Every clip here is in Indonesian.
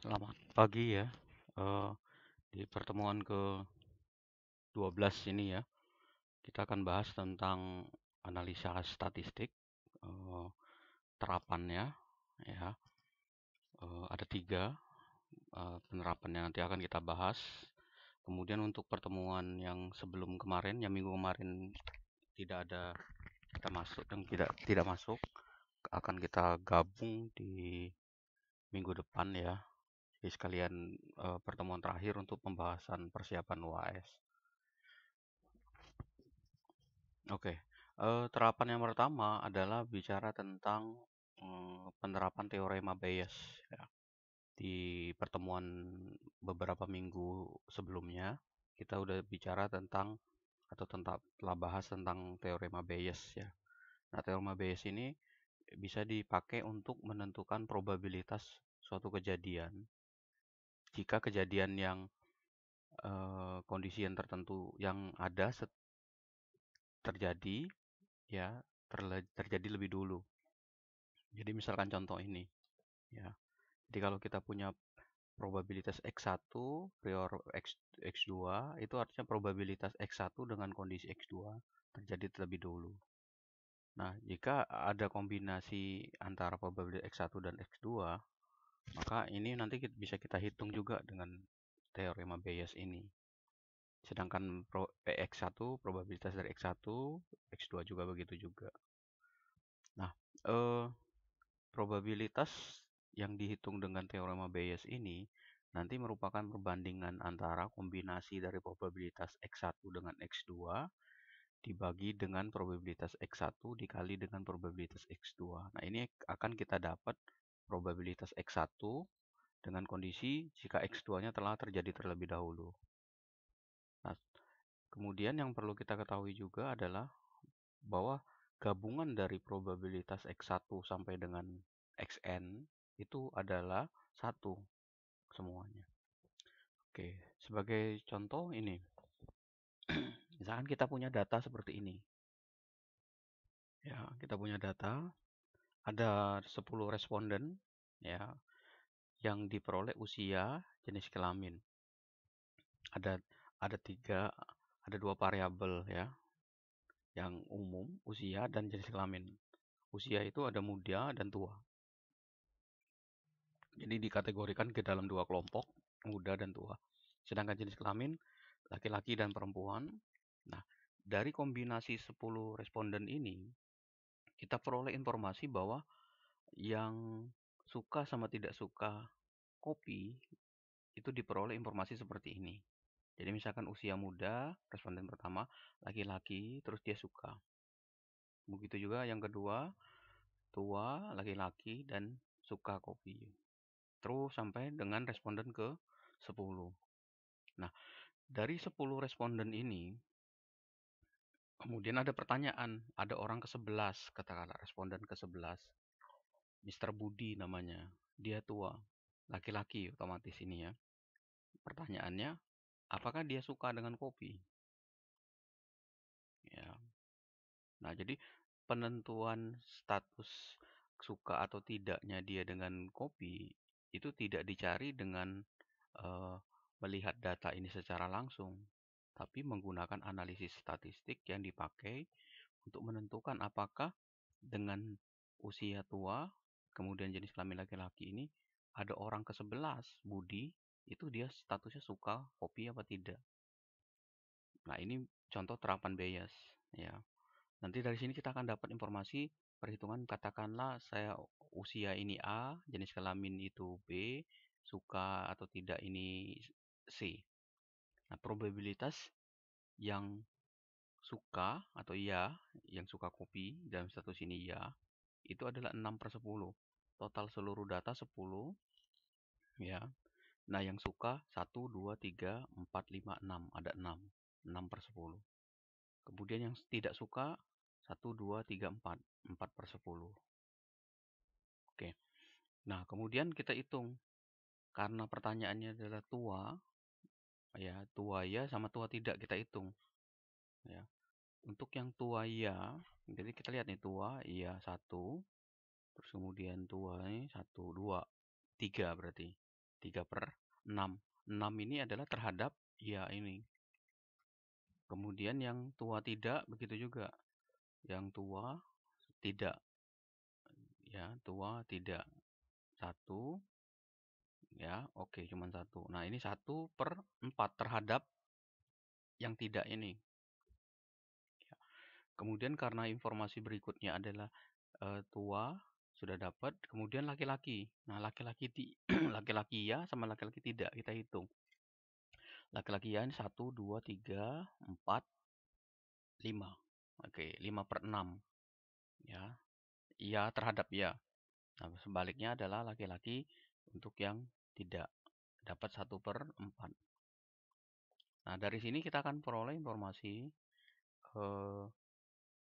Selamat pagi ya. Eh, di pertemuan ke-12 ini ya, kita akan bahas tentang analisa statistik, eh, terapannya ya. Ada tiga penerapan yang nanti akan kita bahas. Kemudian untuk pertemuan yang sebelum kemarin, yang minggu kemarin tidak ada kita masuk dan tidak masuk, akan kita gabung di minggu depan ya. Jadi sekalian pertemuan terakhir untuk pembahasan persiapan UAS. Oke, terapan yang pertama adalah bicara tentang penerapan teorema Bayes ya. Di pertemuan beberapa minggu sebelumnya, kita udah bicara tentang atau telah bahas tentang teorema Bayes ya. Nah, teorema Bayes ini bisa dipakai untuk menentukan probabilitas suatu kejadian jika kejadian yang kondisi yang tertentu yang ada terjadi ya terjadi lebih dulu. Jadi misalkan contoh ini ya. Jadi kalau kita punya probabilitas X1 prior X2 itu artinya probabilitas X1 dengan kondisi X2 terjadi terlebih dulu. Nah, jika ada kombinasi antara probabilitas X1 dan X2, maka ini nanti bisa kita hitung juga dengan teorema Bayes ini. Sedangkan X1 probabilitas dari X1, X2 juga begitu juga. Nah, probabilitas yang dihitung dengan teorema Bayes ini nanti merupakan perbandingan antara kombinasi dari probabilitas X1 dengan X2 dibagi dengan probabilitas X1 dikali dengan probabilitas X2. Nah, ini akan kita dapat probabilitas X1 dengan kondisi jika X2-nya telah terjadi terlebih dahulu. Nah, kemudian yang perlu kita ketahui juga adalah bahwa gabungan dari probabilitas X1 sampai dengan Xn itu adalah satu semuanya. Oke, sebagai contoh ini, misalkan kita punya data seperti ini. Ya, kita punya data, ada 10 responden ya yang diperoleh usia, jenis kelamin. Ada tiga, ada dua variabel ya, yang umum, usia dan jenis kelamin. Usia itu ada muda dan tua. Jadi dikategorikan ke dalam dua kelompok, muda dan tua. Sedangkan jenis kelamin, laki-laki dan perempuan. Nah, dari kombinasi 10 responden ini, kita peroleh informasi bahwa yang suka sama tidak suka kopi, itu diperoleh informasi seperti ini. Jadi misalkan usia muda, responden pertama, laki-laki, terus dia suka. Begitu juga yang kedua, tua, laki-laki, dan suka kopi. Terus sampai dengan responden ke 10. Nah, dari 10 responden ini, kemudian ada pertanyaan, ada orang ke-11, katakanlah responden ke-11. Mr. Budi namanya, dia tua, laki-laki otomatis ini ya. Pertanyaannya, apakah dia suka dengan kopi? Ya. Nah, jadi penentuan status suka atau tidaknya dia dengan kopi itu tidak dicari dengan melihat data ini secara langsung, tapi menggunakan analisis statistik yang dipakai untuk menentukan apakah dengan usia tua, kemudian jenis kelamin laki-laki ini, ada orang ke-11, Budi, itu dia statusnya suka kopi apa tidak. Nah, ini contoh terapan Bayes. Ya. Nanti dari sini kita akan dapat informasi perhitungan, katakanlah saya usia ini A, jenis kelamin itu B, suka atau tidak ini C. Nah, probabilitas yang suka atau ya, yang suka kopi dalam status ini ya, itu adalah 6/10. Total seluruh data 10 ya. Nah, yang suka 1, 2, 3, 4, 5, 6. Ada 6. 6/10. Kemudian yang tidak suka 1, 2, 3, 4. 4/10. Oke. Nah, kemudian kita hitung. Karena pertanyaannya adalah tua, ya, tua ya sama tua tidak kita hitung. Ya. Untuk yang tua ya, jadi kita lihat nih tua iya 1, terus kemudian tua ini 1, 2, 3 berarti. 3/6. 6 ini adalah terhadap ya ini. Kemudian yang tua tidak, begitu juga. Yang tua tidak. Ya, tua tidak. 1. Ya, oke, cuman 1. Nah, ini 1/4 terhadap yang tidak ini. Kemudian karena informasi berikutnya adalah tua, sudah dapat. Kemudian laki-laki. Nah, laki-laki laki-laki ya sama laki-laki tidak kita hitung. Laki-laki ya ini 1, 2, 3, 4, 5. Oke, 5/6. Ya, iya terhadap ya. Nah, sebaliknya adalah laki-laki untuk yang tidak dapat 1/4. Nah, dari sini kita akan peroleh informasi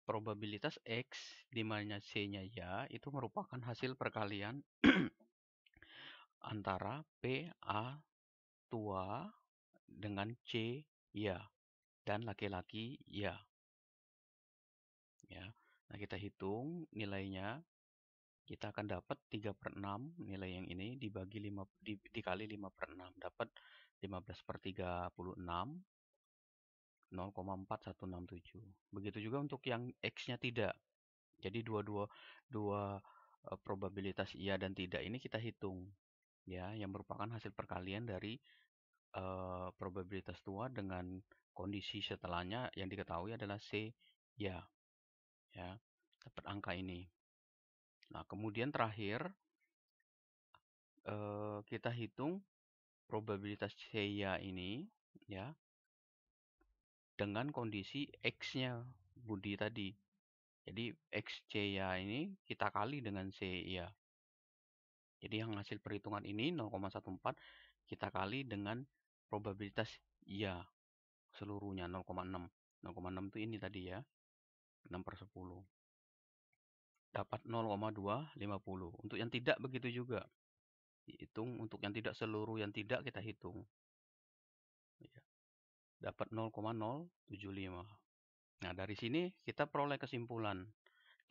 probabilitas X di mana C-nya ya itu merupakan hasil perkalian antara P A tua dengan C ya dan laki-laki ya. Ya. Nah, kita hitung nilainya. Kita akan dapat 3/6 nilai yang ini dibagi 5 dikali 5/6 dapat 15/36 0,4167. Begitu juga untuk yang X-nya tidak. Jadi dua probabilitas iya dan tidak ini kita hitung ya, yang merupakan hasil perkalian dari probabilitas tua dengan kondisi setelahnya yang diketahui adalah C ya. Ya, dapat angka ini. Nah, kemudian terakhir kita hitung probabilitas C ya ini ya dengan kondisi X-nya Budi tadi. Jadi XC ya ini kita kali dengan C ya. Jadi yang hasil perhitungan ini 0,14 kita kali dengan probabilitas ya seluruhnya 0,6. 0,6 itu ini tadi ya. 6/10. Dapat 0,250. Untuk yang tidak begitu juga. Dihitung untuk yang tidak seluruh yang tidak kita hitung. Ya. Dapat 0,075. Nah, dari sini kita peroleh kesimpulan.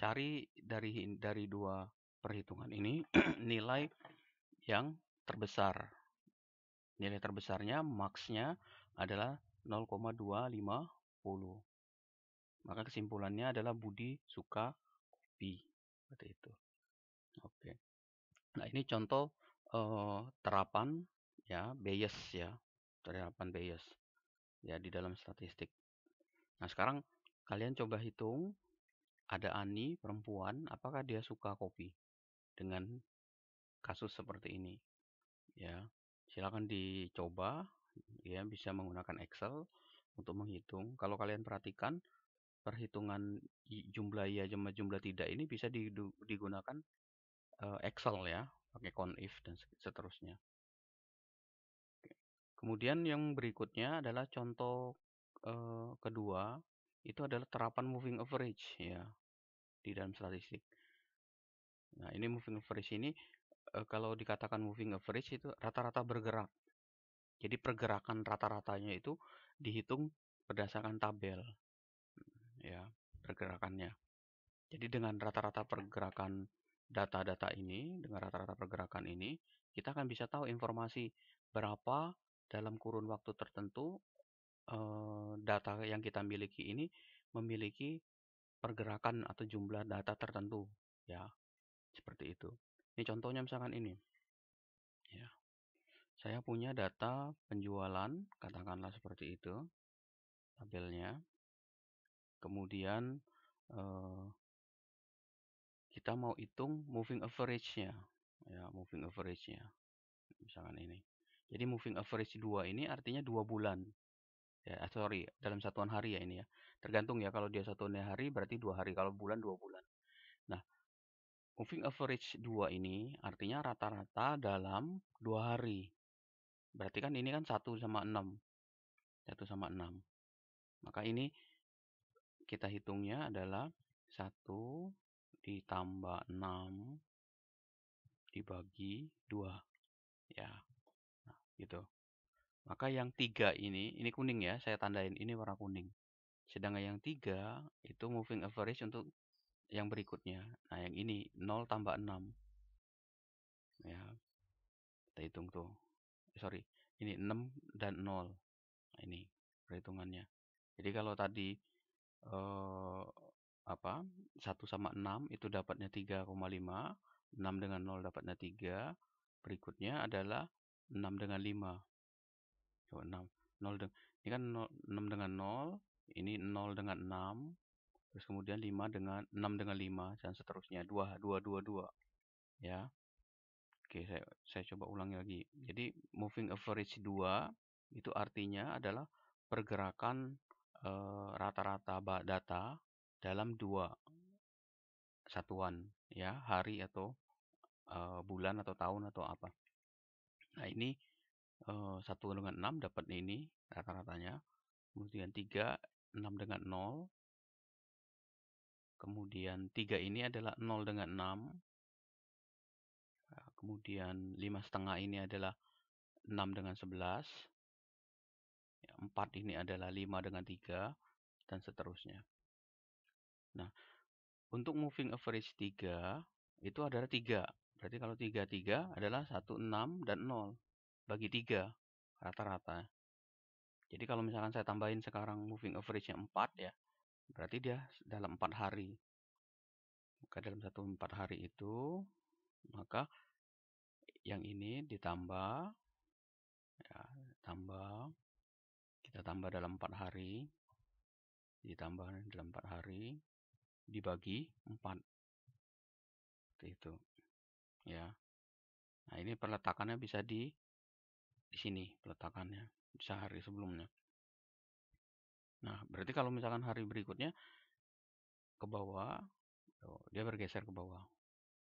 Cari dari dua perhitungan ini nilai yang terbesar. Nilai terbesarnya max-nya adalah 0,250. Maka kesimpulannya adalah Budi suka kopi. Seperti itu. Oke. Nah, ini contoh terapan ya Bayes ya. Terapan Bayes ya di dalam statistik. Nah, sekarang kalian coba hitung ada Ani perempuan, apakah dia suka kopi dengan kasus seperti ini? Ya, silakan dicoba ya, bisa menggunakan Excel untuk menghitung. Kalau kalian perhatikan perhitungan jumlah iya sama jumlah tidak ini bisa digunakan Excel ya, pakai CONIF dan seterusnya. Kemudian yang berikutnya adalah contoh kedua, itu adalah terapan moving average ya di dalam statistik. Nah, ini moving average ini kalau dikatakan moving average itu rata-rata bergerak. Jadi pergerakan rata-ratanya itu dihitung berdasarkan tabel ya, pergerakannya. Jadi dengan rata-rata pergerakan data-data ini, dengan rata-rata pergerakan ini, kita akan bisa tahu informasi berapa dalam kurun waktu tertentu data yang kita miliki ini memiliki pergerakan atau jumlah data tertentu ya. Seperti itu. Ini contohnya misalkan ini. Ya. Saya punya data penjualan, katakanlah seperti itu tabelnya. Kemudian kita mau hitung moving average-nya. Ya, moving average-nya. Misalkan ini. Jadi moving average 2 ini artinya 2 bulan. Ya, sorry, dalam satuan hari ya ini ya. Tergantung ya, kalau dia satuan hari berarti 2 hari, kalau bulan 2 bulan. Nah, moving average 2 ini artinya rata-rata dalam 2 hari. Berarti kan ini kan 1 sama 6. 1 sama 6. Maka ini kita hitungnya adalah 1 ditambah 6 dibagi 2. Ya, nah, gitu. Maka yang 3 ini kuning ya, saya tandain ini warna kuning. Sedangkan yang 3 itu moving average untuk yang berikutnya. Nah, yang ini 0 tambah 6. Ya, kita hitung tuh. sorry, ini 6 dan 0. Nah, ini perhitungannya. Jadi kalau tadi eh, apa 1 sama 6 itu dapatnya 3,5, 6 dengan 0 dapatnya 3. Berikutnya adalah 6 dengan 5. Coba 6. 0 ini kan 6 dengan 0, ini 0 dengan 6, terus kemudian 5 dengan 6 dengan 5 dan seterusnya. 2 2 2 2 ya. Oke, saya coba ulangi lagi. Jadi moving average 2 itu artinya adalah pergerakan rata-rata data dalam 2 satuan, ya, hari atau bulan atau tahun atau apa. Nah, ini 1 dengan 6 dapat ini rata-ratanya. Kemudian 3, 6 dengan 0. Kemudian 3 ini adalah 0 dengan 6. Nah, kemudian 5,5 ini adalah 6 dengan 11. 4 ini adalah 5 dengan 3, dan seterusnya. Nah, untuk moving average 3, itu adalah 3. Berarti kalau 3, 3 adalah 1, 6, dan 0. Bagi 3, rata-rata. Jadi kalau misalkan saya tambahin sekarang moving average-nya 4 ya, berarti dia dalam 4 hari. Maka dalam 4 hari itu, maka yang ini ditambah, ya, kita tambah dalam 4 hari, ditambah dalam 4 hari, dibagi 4. Seperti itu. Ya. Nah, ini peletakannya bisa di sini, peletakannya bisa hari sebelumnya. Nah, berarti kalau misalkan hari berikutnya ke bawah, dia bergeser ke bawah.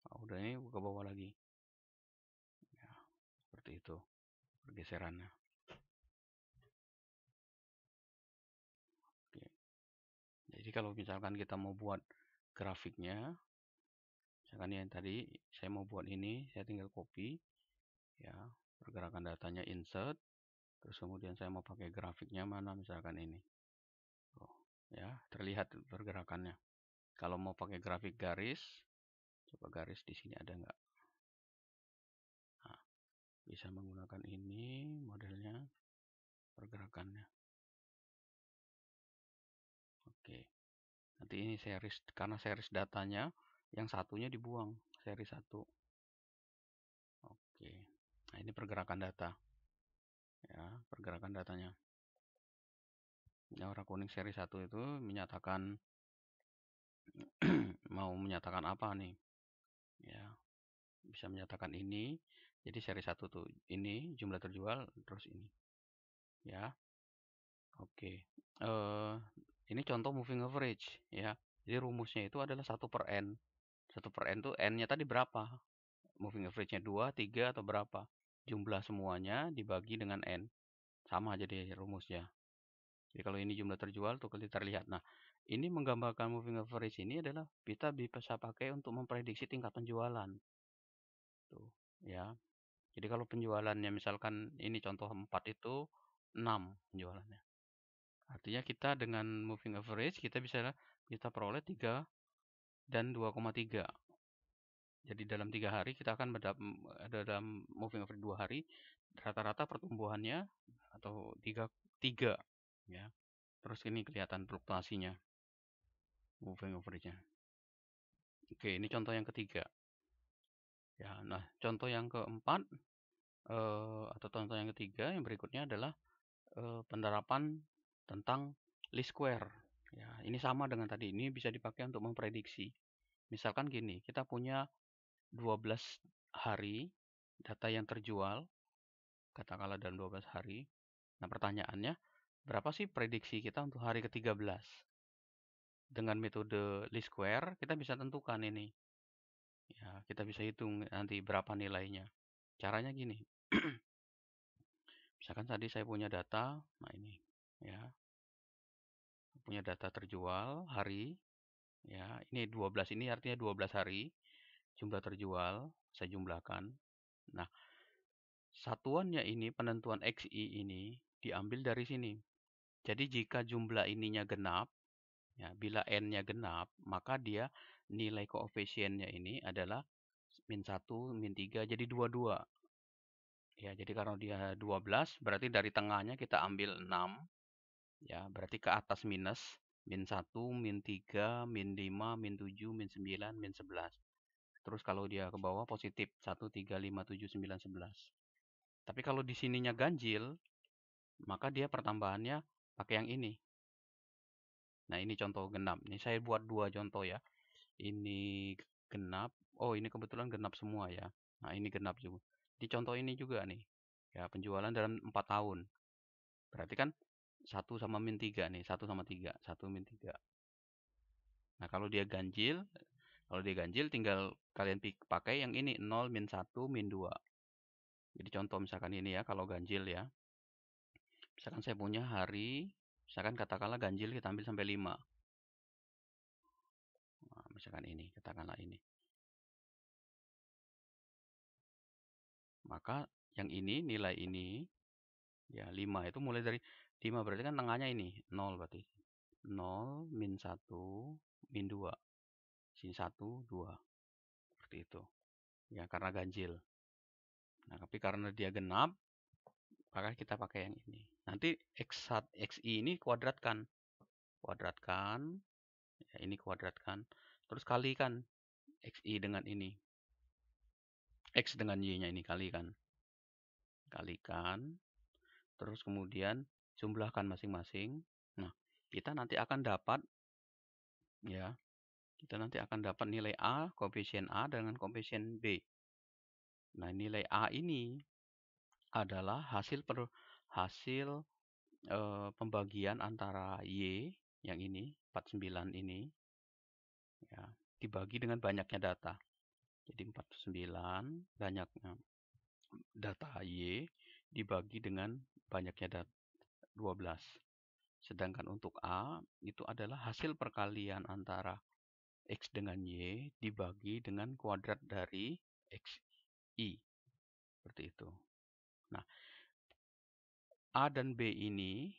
Nah, udah ini ke bawah lagi. Ya, seperti itu pergeserannya. Oke. Jadi kalau misalkan kita mau buat grafiknya, misalkan yang tadi saya mau buat ini, saya tinggal copy, ya, pergerakan datanya insert, terus kemudian saya mau pakai grafiknya mana, misalkan ini. Oh, ya, terlihat pergerakannya. Kalau mau pakai grafik garis, coba garis di sini ada nggak? Nah, bisa menggunakan ini modelnya, pergerakannya. Oke. Nanti ini series, karena series datanya yang satunya dibuang, seri 1. Oke. Nah, ini pergerakan data. Ya, pergerakan datanya. Yang warna kuning seri 1 itu menyatakan mau menyatakan apa nih? Ya, bisa menyatakan ini. Jadi seri 1 tuh ini jumlah terjual, terus ini. Ya. Oke. Ini contoh moving average, ya. Jadi rumusnya itu adalah 1/n. 1/n tuh n-nya tadi berapa? Moving average-nya 2, 3, atau berapa? Jumlah semuanya dibagi dengan n. Sama jadi rumusnya. Jadi kalau ini jumlah terjual tuh terlihat. Nah, ini menggambarkan moving average ini adalah kita bisa pakai untuk memprediksi tingkat penjualan. Tuh, ya. Jadi kalau penjualannya misalkan ini contoh 4 itu 6 penjualannya. Artinya kita dengan moving average kita bisa peroleh 3 dan 2,3. Jadi dalam 3 hari kita akan ada dalam moving average 2 hari rata-rata pertumbuhannya atau 3 ya. Terus ini kelihatan fluktuasinya moving average-nya. Oke, ini contoh yang ketiga. Ya, nah contoh yang keempat atau contoh yang ketiga yang berikutnya adalah penerapan tentang least square. Ya, ini sama dengan tadi. Ini bisa dipakai untuk memprediksi. Misalkan gini, kita punya 12 hari data yang terjual, katakanlah dalam 12 hari. Nah, pertanyaannya, berapa sih prediksi kita untuk hari ke-13? Dengan metode least square, kita bisa tentukan ini. Ya, kita bisa hitung nanti berapa nilainya. Caranya gini. Misalkan tadi saya punya data, nah ini, ya. Punya data terjual hari, ya. Ini 12, ini artinya 12 hari. Jumlah terjual, saya jumlahkan. Nah, satuannya ini, penentuan XI ini, diambil dari sini. Jadi jika jumlah ininya genap, ya, bila N-nya genap, maka dia nilai koefisiennya ini adalah min 1, min 3, jadi 22. Ya, jadi kalau dia 12, berarti dari tengahnya kita ambil 6. Ya, berarti ke atas minus. Min 1, min 3, min 5, min 7, min 9, min 11. Terus kalau dia ke bawah positif. 1, 3, 5, 7, 9, 11. Tapi kalau di sininya ganjil, maka dia pertambahannya pakai yang ini. Nah, ini contoh genap. Ini saya buat 2 contoh ya. Ini genap. Oh, ini kebetulan genap semua ya. Nah, ini genap juga. Di contoh ini juga nih. Ya, penjualan dalam 4 tahun. Berarti kan 1 sama min 3 nih. 1 sama 3. 1 min 3. Nah, kalau dia ganjil tinggal kalian pakai yang ini. 0, min 1, min 2. Jadi contoh misalkan ini ya, kalau ganjil ya. Misalkan saya punya hari, misalkan katakanlah ganjil kita ambil sampai 5. Nah, misalkan ini, katakanlah ini. Maka yang ini, nilai ini, ya 5 itu mulai dari 5 berarti kan tengahnya ini, 0 berarti. 0, min 1, min 2. Sini 1, 2. Seperti itu. Ya, karena ganjil. Nah, tapi karena dia genap, maka kita pakai yang ini. Nanti XI ini kuadratkan. Kuadratkan. Ya, ini kuadratkan. Terus kalikan XI dengan ini. X dengan Y-nya ini kalikan. Kalikan. Terus kemudian jumlahkan masing-masing. Nah, kita nanti akan dapat ya, kita nanti akan dapat nilai A, koefisien A dengan koefisien B. Nah, nilai A ini adalah hasil pembagian antara Y yang ini 49 ini ya, dibagi dengan banyaknya data. Jadi 49 banyaknya data Y dibagi dengan banyaknya data 12. Sedangkan untuk A itu adalah hasil perkalian antara X dengan Y dibagi dengan kuadrat dari XI. Seperti itu. Nah, A dan B ini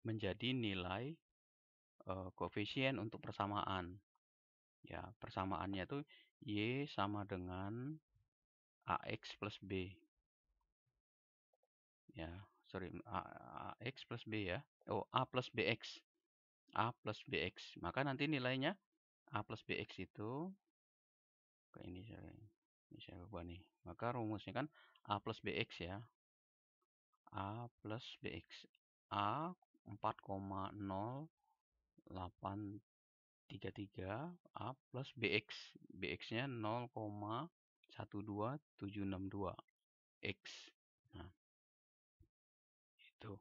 menjadi nilai koefisien untuk persamaan. Ya, persamaannya itu Y sama dengan AX plus B. Ya, sorry, AX plus B ya. Oh, A plus BX. A plus BX. Maka nanti nilainya A plus BX itu, ini saya ubah nih. Maka rumusnya kan A plus BX ya. A plus BX. A 4,0833 A plus BX. BX-nya 0,12762 X. Nah, itu.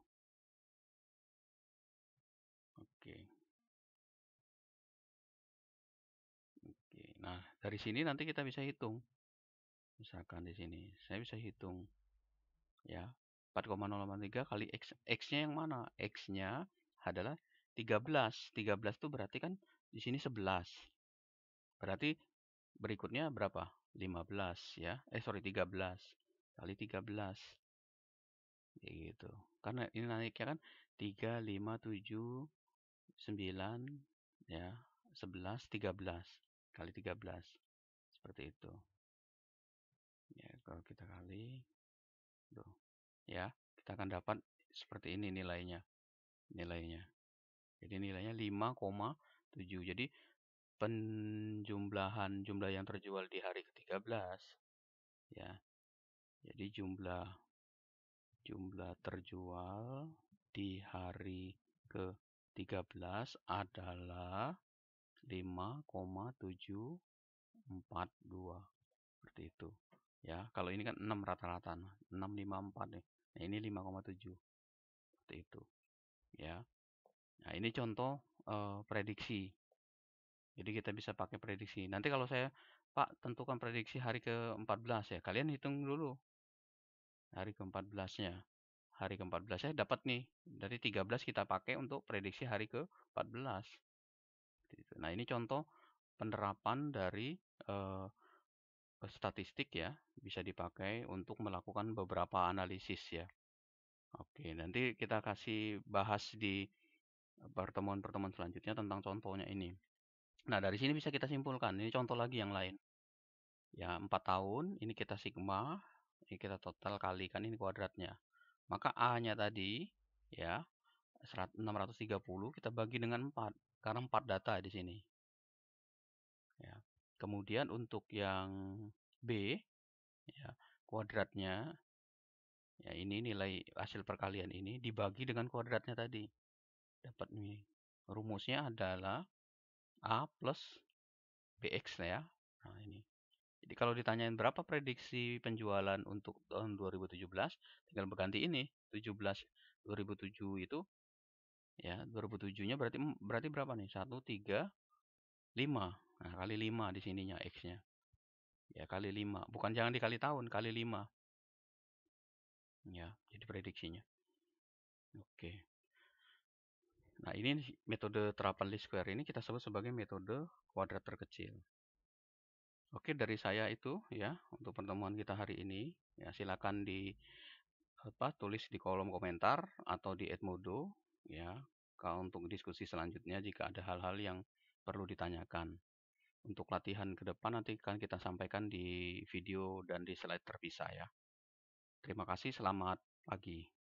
Oke. Oke. Nah, dari sini nanti kita bisa hitung. Misalkan di sini saya bisa hitung ya. 4,083 kali X. X-nya yang mana? X-nya adalah 13. 13 itu berarti kan di sini 11. Berarti berikutnya berapa? 15 ya. Sorry, 13 kali 13. Kayak gitu. Karena ini naiknya kan 3, 5, 7, 9 ya, 11, 13 kali 13. Seperti itu. Ya, kalau kita kali tuh, ya, kita akan dapat seperti ini nilainya. Jadi nilainya 5,7. Jadi penjumlahan jumlah yang terjual di hari ke-13 ya. Jadi jumlah terjual di hari ke-13 adalah 5,742. Seperti itu. Ya, kalau ini kan 6 rata-rata. 654 nih. Nah, ini 5,7. Seperti itu. Ya. Nah, ini contoh prediksi. Jadi kita bisa pakai prediksi. Nanti kalau saya, Pak, tentukan prediksi hari ke-14 ya. Kalian hitung dulu hari ke-14-nya. Hari ke-14 saya dapat nih. Dari 13 kita pakai untuk prediksi hari ke-14. Nah, ini contoh penerapan dari statistik ya. Bisa dipakai untuk melakukan beberapa analisis ya. Oke, nanti kita kasih bahas di pertemuan-pertemuan selanjutnya tentang contohnya ini. Nah, dari sini bisa kita simpulkan. Ini contoh lagi yang lain. Ya, 4 tahun, ini kita sigma. Ini kita total kalikan ini kuadratnya. Maka A-nya tadi ya 630 kita bagi dengan 4 karena 4 data di sini. Ya. Kemudian untuk yang B ya, kuadratnya ya ini nilai hasil perkalian ini dibagi dengan kuadratnya tadi. Dapat nih. Rumusnya adalah A plus BX ya. Nah, ini. Jadi kalau ditanyain berapa prediksi penjualan untuk tahun 2017, tinggal berganti ini. 17 2007 itu ya 2007-nya berarti berarti berapa nih? 1 3 5. Nah, kali 5 di sininya X-nya. Ya, kali 5. Bukan jangan dikali tahun, kali 5. Ya, jadi prediksinya. Oke. Nah, ini metode terapan least square ini kita sebut sebagai metode kuadrat terkecil. Oke, dari saya itu ya untuk pertemuan kita hari ini. Ya, silakan tulis di kolom komentar atau di @modo ya. Kalau untuk diskusi selanjutnya jika ada hal-hal yang perlu ditanyakan. Untuk latihan ke depan nanti akan kita sampaikan di video dan di slide terpisah ya. Terima kasih, selamat pagi.